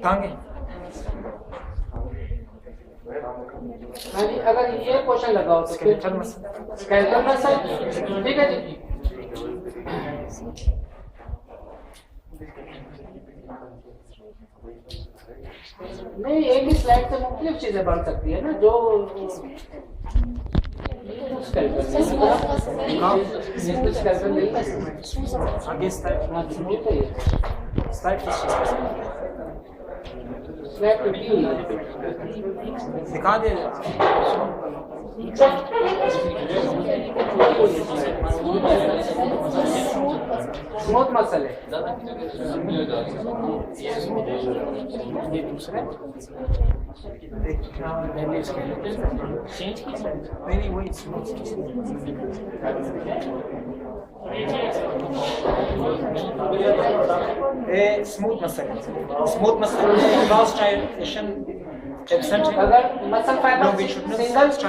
टांगे। अगर ये क्वेश्चन लगाओ तो स्केलेटल मसल, ठीक है जी। नहीं, एक ही स्लाइड से मुख्तलिफ चीजें बन सकती है ना, जो दिखा दे। स्मूथ मसल है। ये दूसरा नहीं वही स्मूथ मसल में क्रॉस स्ट्राइएशन एब्सेंट है। अगर muscle fibre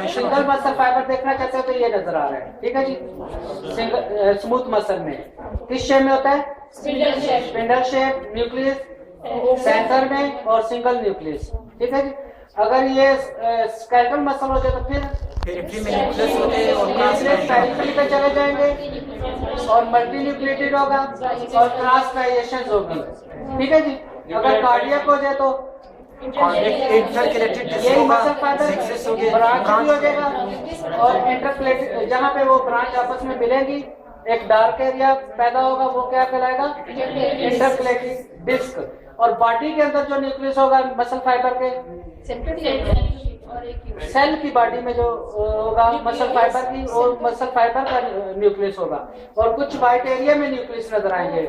single muscle fibre देखना चाहते हो तो ये नजर आ रहा है, ठीक है जी। स्मूथ मसल में किस शेप में होता है? स्पिंडल शेप, न्यूक्लियस सेंटर में और सिंगल न्यूक्लियस, ठीक है जी। अगर ये स्केलेटल मसल हो जाए तो फिर न्यूक्लियस पेरिफेरी पे चले जाएंगे और मल्टी न्यूक्लिएटेड होगा और क्रॉस स्ट्राइएशन होगी, ठीक है जी। अगर कार्डियक हो जाए तो यही मसल फाइबर ब्रांच भी हो जाएगा और इंटरक्लेटेड, जहाँ पे वो ब्रांच आपस में मिलेंगी एक डार्क एरिया पैदा होगा, वो क्या कहलाएगा? इंटरक्लेटेड डिस्क। और बॉडी के अंदर जो न्यूक्लियस होगा मसल फाइबर के सेल की बॉडी में जो होगा मसल फाइबर की, और मसल फाइबर का न्यूक्लियस होगा और कुछ वाइट एरिया में न्यूक्लियस नजर आएंगे,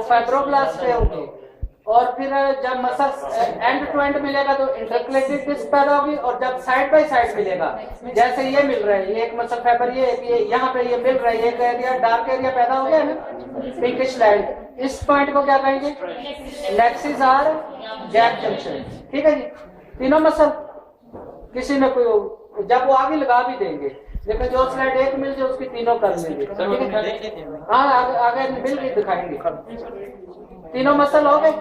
फाइब्रोब्लास्ट पे होंगे। और फिर जब मसल एंड टू एंड मिलेगा तो इंटरक्लेटेड डिस्क पैदा होगी, और जब साइड बाय साइड मिलेगा, जैसे ये मिल रहा है, ये एक मसल फाइबर ये यहाँ पे ये मिल रहा है, एक एरिया डार्क एरिया पैदा हो गया ना, पिंकिश लाइन, इस पॉइंट को क्या कहेंगे? नेक्सिस आर गैप जंक्शन, ठीक है जी। तीनों मसल किसी में कोई, जब वो आगे लगा भी देंगे, लेकिन जो स्लाइड एक मिल जाए उसकी तीनों कर लेंगे, हाँ आगे मिल के दिखाएंगे। तीनों मसल हो गए।